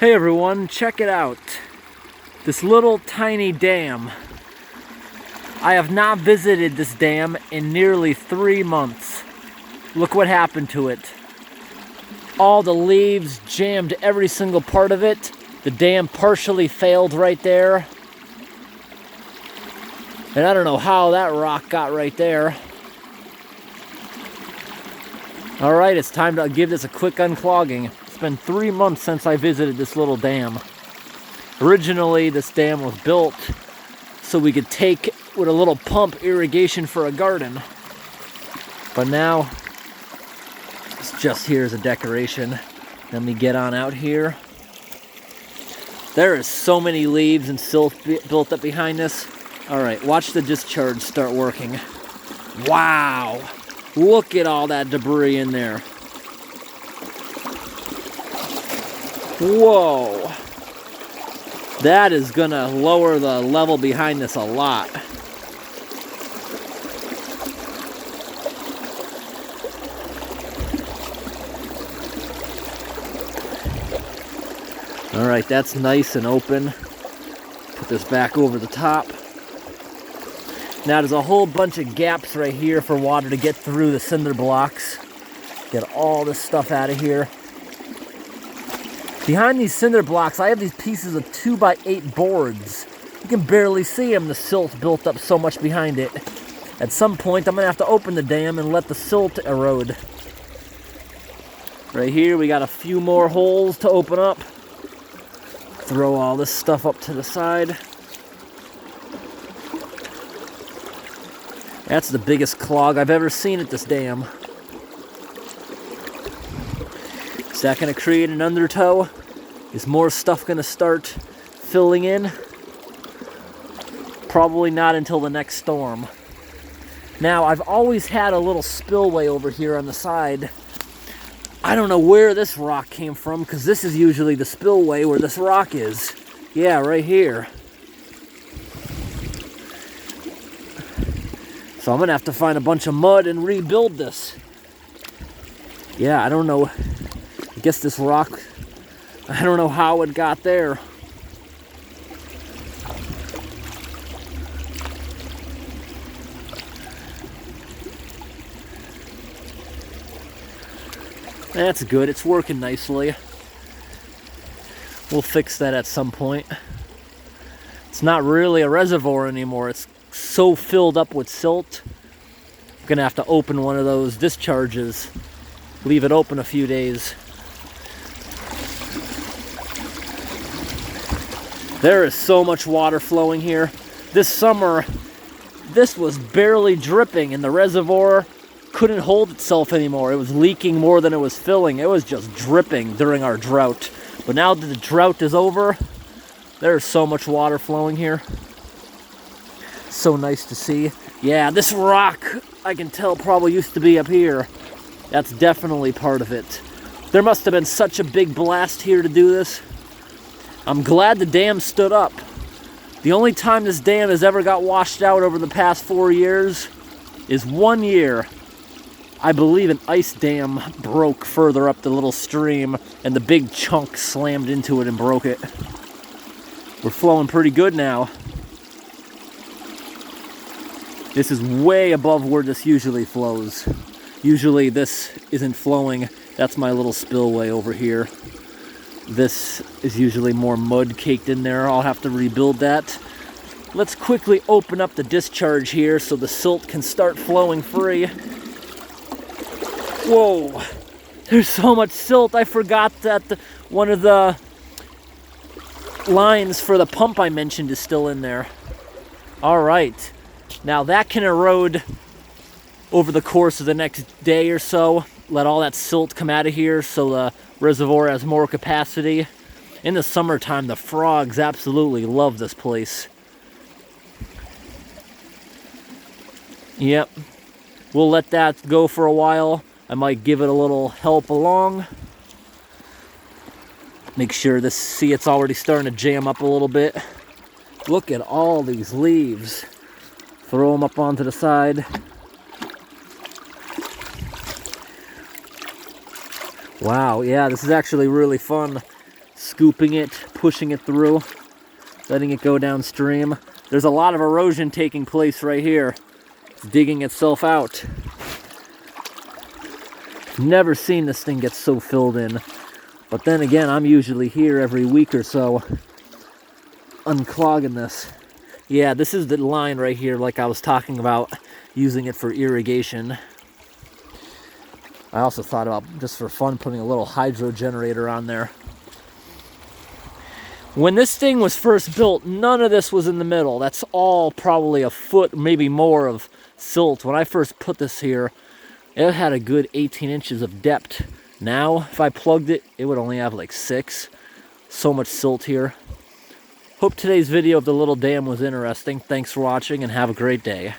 Hey everyone, check it out. This little tiny dam. I have not visited this dam in nearly 3 months. Look what happened to it. All the leaves jammed every single part of it. The dam partially failed right there. And I don't know how that rock got right there. Alright, it's time to give this a quick unclogging. It's been 3 months since I visited this little dam. Originally, this dam was built so we could take with a little pump irrigation for a garden. But now, it's just here as a decoration. Let me get on out here. There is so many leaves and silt built up behind this. Alright, watch the discharge start working. Wow! Look at all that debris in there. Whoa! That is gonna lower the level behind this a lot. Alright, that's nice and open. Put this back over the top. Now there's a whole bunch of gaps right here for water to get through the cinder blocks. Get all this stuff out of here. Behind these cinder blocks, I have these pieces of 2x8 boards. You can barely see them. The silt built up so much behind it. At some point, I'm going to have to open the dam and let the silt erode. Right here, we got a few more holes to open up. Throw all this stuff up to the side. That's the biggest clog I've ever seen at this dam. Is that going to create an undertow? Is more stuff going to start filling in? Probably not until the next storm. Now, I've always had a little spillway over here on the side. I don't know where this rock came from, because this is usually the spillway where this rock is. Yeah, right here. So I'm going to have to find a bunch of mud and rebuild this. Yeah, I don't know. I guess this rock, I don't know how it got there. That's good. It's working nicely. We'll fix that at some point. It's not really a reservoir anymore. It's so filled up with silt. I'm gonna have to open one of those discharges. Leave it open a few days. There is so much water flowing here. This summer, this was barely dripping and the reservoir couldn't hold itself anymore. It was leaking more than it was filling. It was just dripping during our drought. But now that the drought is over, there's so much water flowing here. So nice to see. Yeah, this rock, I can tell, probably used to be up here. That's definitely part of it. There must have been such a big blast here to do this. I'm glad the dam stood up. The only time this dam has ever got washed out over the past 4 years is 1 year. I believe an ice dam broke further up the little stream and the big chunk slammed into it and broke it. We're flowing pretty good now. This is way above where this usually flows. Usually this isn't flowing. That's my little spillway over here. This is usually more mud caked in there. I'll have to rebuild that. Let's quickly open up the discharge here so the silt can start flowing free. Whoa, there's so much silt. I forgot that one of the lines for the pump I mentioned is still in there. All right, now that can erode over the course of the next day or so. Let all that silt come out of here so the reservoir has more capacity. In the summertime, the frogs absolutely love this place. Yep, we'll let that go for a while. I might give it a little help along. Make sure this, see, it's already starting to jam up a little bit. Look at all these leaves. Throw them up onto the side. Wow, yeah, this is actually really fun. scooping it, pushing it through, letting it go downstream. There's a lot of erosion taking place right here. It's digging itself out. Never seen this thing get so filled in. But then again, I'm usually here every week or so, unclogging this. Yeah, this is the line right here, like I was talking about, using it for irrigation. I also thought about, just for fun, putting a little hydro generator on there. When this thing was first built, none of this was in the middle. That's all probably a foot, maybe more, of silt. When I first put this here, it had a good 18 inches of depth. Now, if I plugged it, it would only have like 6. So much silt here. Hope today's video of the little dam was interesting. Thanks for watching and have a great day.